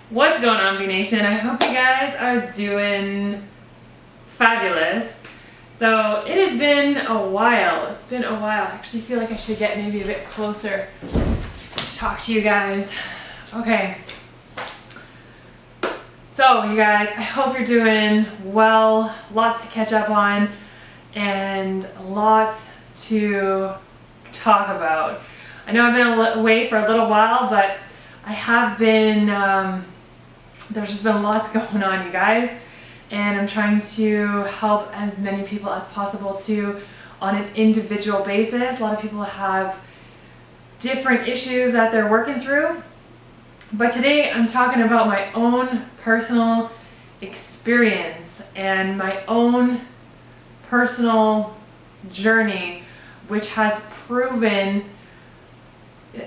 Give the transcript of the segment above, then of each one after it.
What's going on, B Nation? I hope you guys are doing fabulous. So it has been a while. It's been a while. I actually feel like I should get maybe a bit closer to talk to you guys. Okay. So you guys, I hope you're doing well. Lots to catch up on and lots to talk about. I know I've been away for a little while, but I have been, there's just been lots going on, you guys, and I'm trying to help as many people as possible too on an individual basis. A lot of people have different issues that they're working through, but today I'm talking about my own personal experience and my own personal journey, which has proven,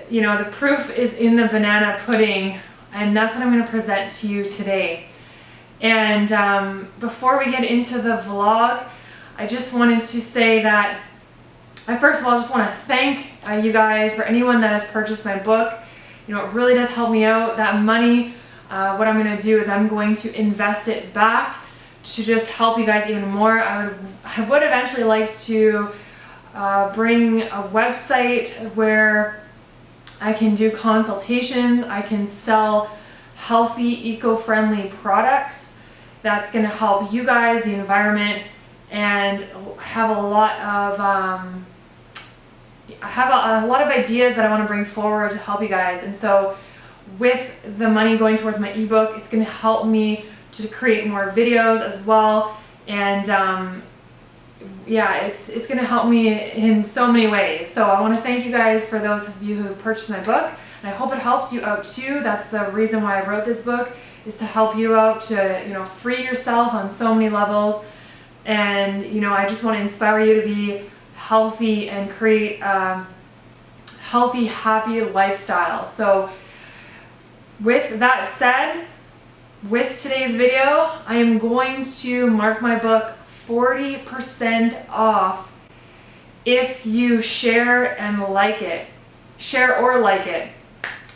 you know, the proof is in the banana pudding, and that's what I'm going to present to you today. And before we get into the vlog, I just wanted to say that I first of all just want to thank you guys for anyone that has purchased my book. You know, it really does help me out. That money, what I'm going to do is I'm going to invest it back to just help you guys even more. I would eventually like to bring a website where I can do consultations, I can sell healthy, eco-friendly products that's going to help you guys, the environment, and have a lot of ideas that I want to bring forward to help you guys. And so with the money going towards my ebook, it's going to help me to create more videos as well. And yeah, it's going to help me in so many ways. So I want to thank you guys for those of you who purchased my book, and I hope it helps you out too. That's the reason why I wrote this book, is to help you out to, you know, free yourself on so many levels. And, you know, I just want to inspire you to be healthy and create a healthy, happy lifestyle. So with that said, with today's video, I am going to mark my book 40% off if you share and like it. Share or like it.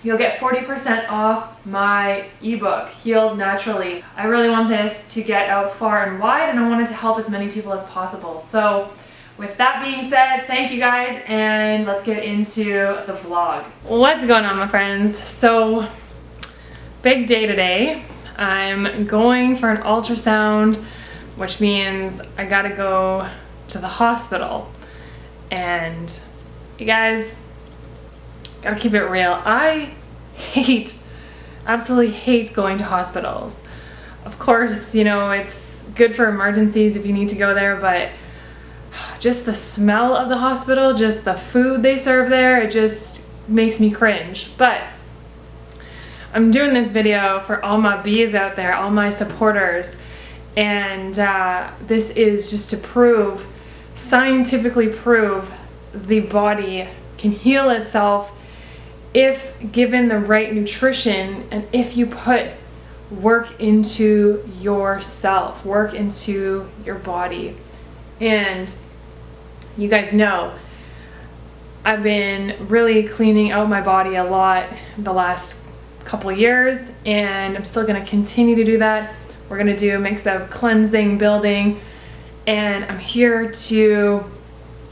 You'll get 40% off my ebook, Healed Naturally. I really want this to get out far and wide, and I wanted to help as many people as possible. So with that being said, thank you guys, and let's get into the vlog. What's going on, my friends? So, big day today. I'm going for an ultrasound, which means I gotta go to the hospital. And you guys, gotta keep it real. I absolutely hate going to hospitals. Of course, you know, it's good for emergencies if you need to go there, but just the smell of the hospital, just the food they serve there, it just makes me cringe. But I'm doing this video for all my bees out there, all my supporters. And this is just to prove, scientifically prove, the body can heal itself if given the right nutrition and if you put work into yourself, work into your body. And you guys know, I've been really cleaning out my body a lot the last couple of years, and I'm still going to continue to do that. We're going to do a mix of cleansing, building, and I'm here to,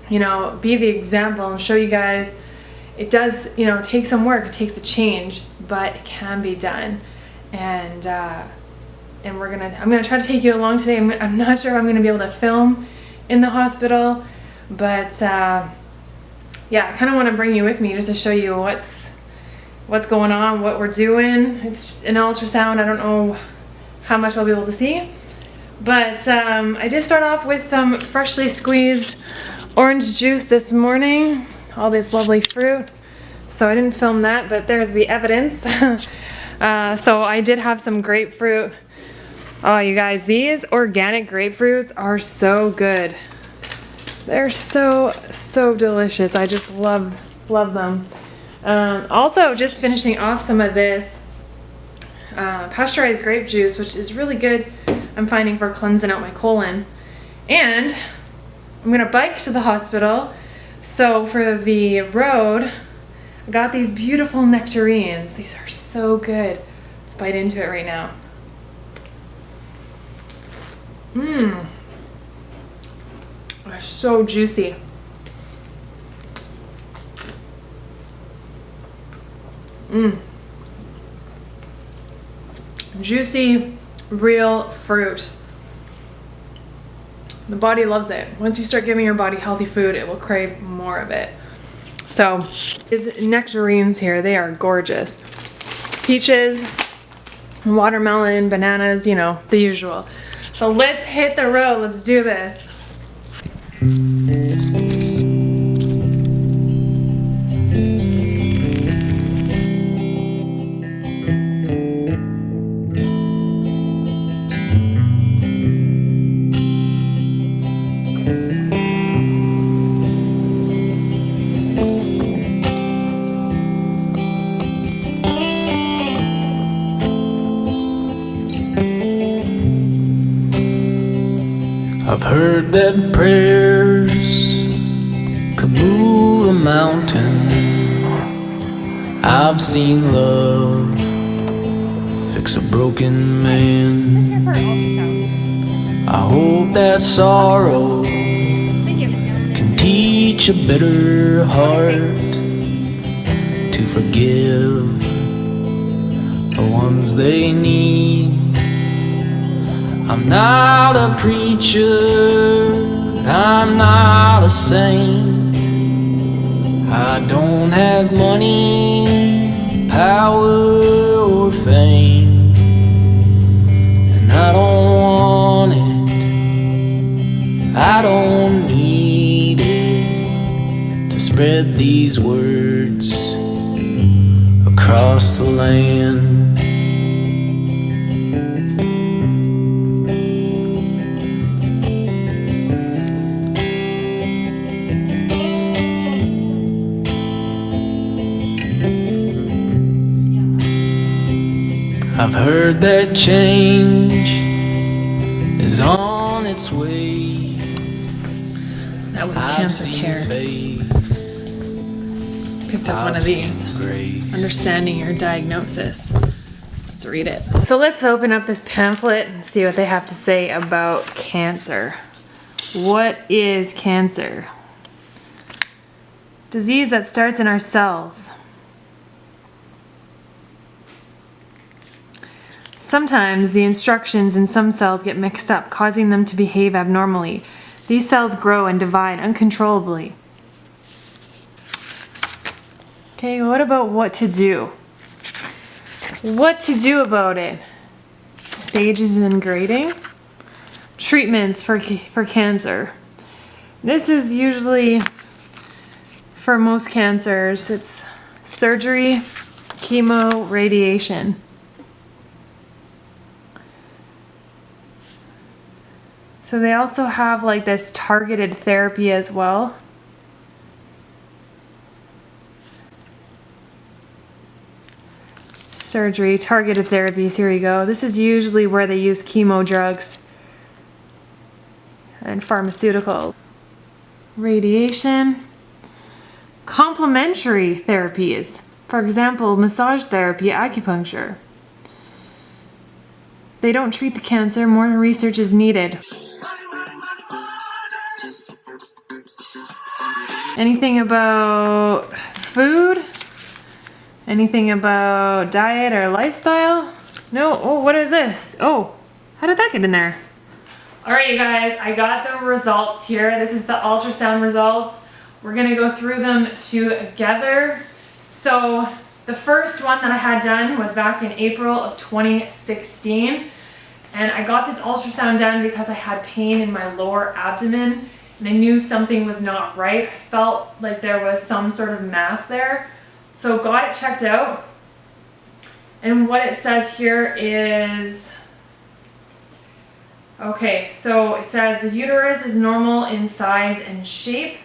you know, be the example and show you guys it does, you know, take some work, it takes a change, but it can be done. And I'm gonna try to take you along today. I'm not sure if I'm gonna be able to film in the hospital, but yeah, I kind of want to bring you with me just to show you what's going on, what we're doing. It's an ultrasound. I don't know how much I'll be able to see, but I did start off with some freshly squeezed orange juice this morning, all this lovely fruit. So I didn't film that, but there's the evidence. So I did have some grapefruit. Oh, you guys, these organic grapefruits are so good. They're so delicious. I just love them. Also, just finishing off some of this pasteurized grape juice, which is really good, I'm finding, for cleansing out my colon. And I'm gonna bike to the hospital, so for the road I got these beautiful nectarines. These are so good. Let's bite into it right now. Mmm. They're so juicy. Mmm. Juicy, real fruit. The body loves it. Once you start giving your body healthy food, it will crave more of it. So, these nectarines here, they are gorgeous. Peaches, watermelon, bananas, you know, the usual. So let's hit the road, let's do this. I've heard that prayers could move a mountain. I've seen love fix a broken man. I hope that sorrow can teach a bitter heart to forgive the ones they need. I'm not a preacher, I'm not a saint. I don't have money, power, or fame, and I don't want it, I don't need it to spread these words across the land. I've heard that change is on its way. That was cancer care. Picked up one of these. Understanding your diagnosis. Let's read it. So let's open up this pamphlet and see what they have to say about cancer. What is cancer? Disease that starts in our cells. Sometimes the instructions in some cells get mixed up, causing them to behave abnormally. These cells grow and divide uncontrollably. Okay, what about what to do? What to do about it? Stages and grading. Treatments for cancer. This is usually, for most cancers, it's surgery, chemo, radiation. So they also have like this targeted therapy as well. Surgery, targeted therapies, here we go. This is usually where they use chemo drugs and pharmaceuticals. Radiation. Complementary therapies. For example, massage therapy, acupuncture. They don't treat the cancer, more research is needed. Anything about food? Anything about diet or lifestyle? No? Oh, what is this? Oh, how did that get in there? All right, you guys, I got the results here. This is the ultrasound results. We're gonna go through them together. So the first one that I had done was back in April of 2016. And I got this ultrasound done because I had pain in my lower abdomen and I knew something was not right. I felt like there was some sort of mass there. So got it checked out. And what it says here is, okay, so it says the uterus is normal in size and shape.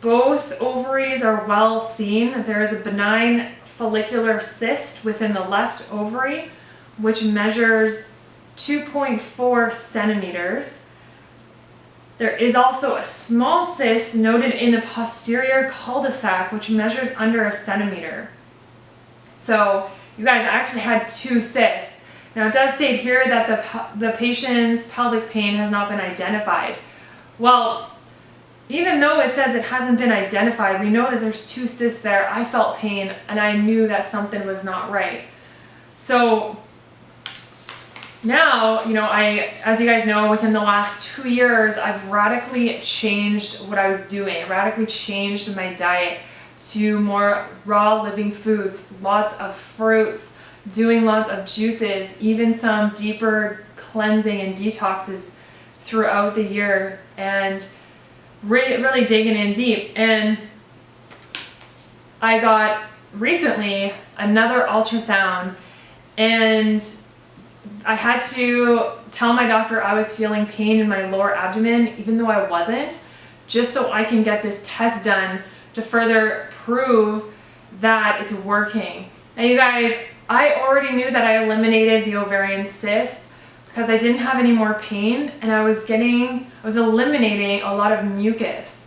Both ovaries are well seen. There is a benign follicular cyst within the left ovary, which measures 2.4 centimeters. There is also a small cyst noted in the posterior cul-de-sac, which measures under a centimeter. So You guys, I actually had 2 cysts. Now it does state here that the patient's pelvic pain has not been identified. Well, even though it says it hasn't been identified, we know that there's 2 cysts there. I felt pain and I knew that something was not right. So now, you know, as you guys know, within the last 2 years, I've radically changed what I was doing, radically changed my diet to more raw living foods, lots of fruits, doing lots of juices, even some deeper cleansing and detoxes throughout the year, and really digging in deep. And I got recently another ultrasound, and I had to tell my doctor I was feeling pain in my lower abdomen, even though I wasn't, just so I can get this test done to further prove that it's working. Now you guys, I already knew that I eliminated the ovarian cysts because I didn't have any more pain, and I was eliminating a lot of mucus.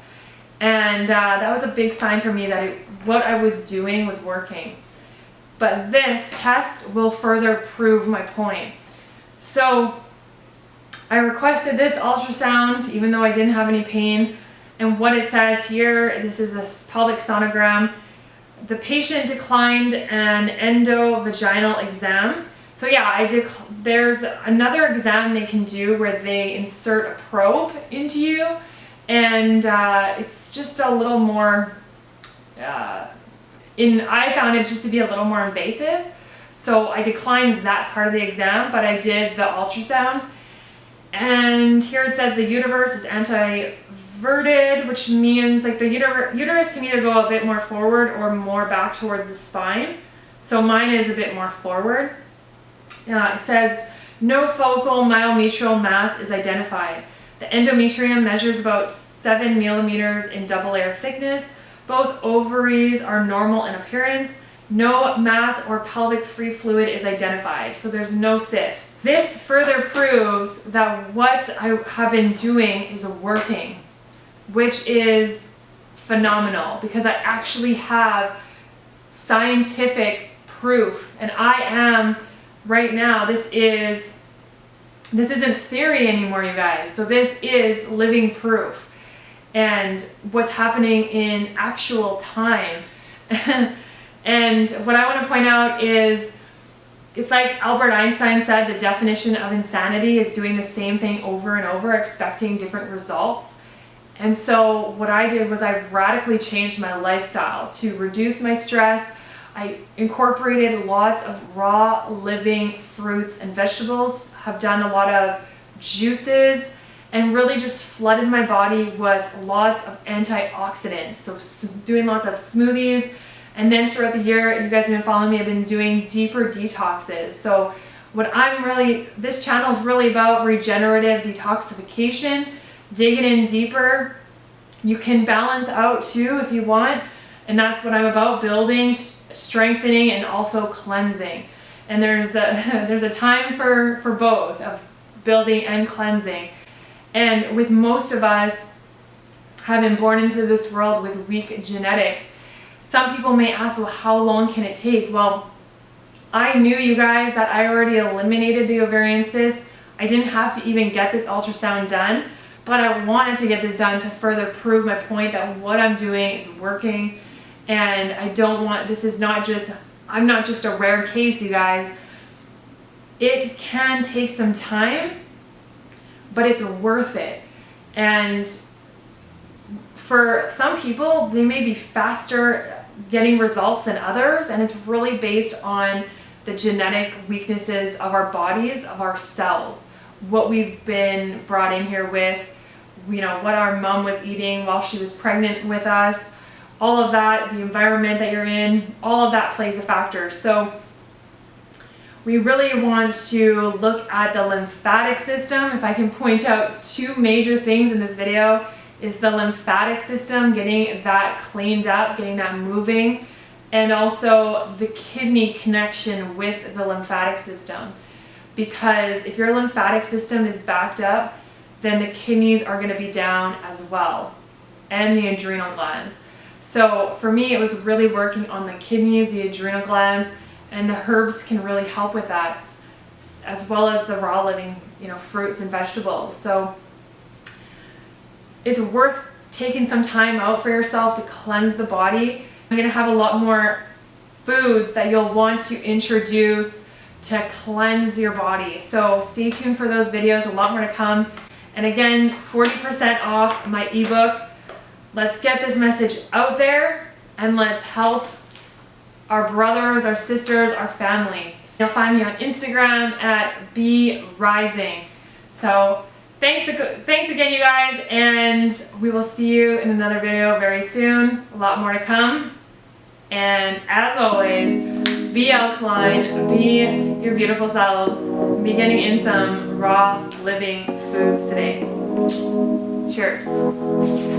And that was a big sign for me that what I was doing was working. But this test will further prove my point. So I requested this ultrasound even though I didn't have any pain. And what it says here, this is a pelvic sonogram. The patient declined an endovaginal exam. So yeah, there's another exam they can do where they insert a probe into you, and it's just a little more, I found it just to be a little more invasive. So I declined that part of the exam, but I did the ultrasound. And here it says the uterus is antiverted, which means like the uterus can either go a bit more forward or more back towards the spine. So mine is a bit more forward. It says no focal myometrial mass is identified. The endometrium measures about 7 millimeters in double layer thickness. Both ovaries are normal in appearance. No mass or pelvic free fluid is identified, so there's no cysts. This further proves that what I have been doing is working, which is phenomenal because I actually have scientific proof, and I am right now, this isn't theory anymore, you guys. So this is living proof and what's happening in actual time. And what I want to point out is, it's like Albert Einstein said, the definition of insanity is doing the same thing over and over, expecting different results. And so what I did was I radically changed my lifestyle to reduce my stress. I incorporated lots of raw living fruits and vegetables, have done a lot of juices, and really just flooded my body with lots of antioxidants. So doing lots of smoothies. And then throughout the year, you guys have been following me, I've been doing deeper detoxes. So this channel is really about regenerative detoxification, digging in deeper. You can balance out too if you want. And that's what I'm about, building, strengthening, and also cleansing. And there's a time for both, of building and cleansing. And with most of us having born into this world with weak genetics, some people may ask, well, how long can it take? Well, I knew, you guys, that I already eliminated the ovarian cysts. I didn't have to even get this ultrasound done, but I wanted to get this done to further prove my point that what I'm doing is working. And I'm not just a rare case, you guys. It can take some time, but it's worth it. And for some people, they may be faster getting results than others, and it's really based on the genetic weaknesses of our bodies, of our cells, what we've been brought in here with, you know, what our mom was eating while she was pregnant with us, all of that, the environment that you're in, all of that plays a factor. So we really want to look at the lymphatic system. If I can point out 2 major things in this video, is the lymphatic system, getting that cleaned up, getting that moving, and also the kidney connection with the lymphatic system. Because if your lymphatic system is backed up, then the kidneys are going to be down as well, and the adrenal glands. So for me, it was really working on the kidneys, the adrenal glands, and the herbs can really help with that, as well as the raw living, fruits and vegetables. So it's worth taking some time out for yourself to cleanse the body. I'm going to have a lot more foods that you'll want to introduce to cleanse your body. So stay tuned for those videos, a lot more to come. And again, 40% off my ebook. Let's get this message out there and let's help our brothers, our sisters, our family. You'll find me on Instagram at BeRising. So thanks again, you guys, and we will see you in another video very soon. A lot more to come. And as always, be alkaline, be your beautiful selves, be getting in some raw living foods today. Cheers.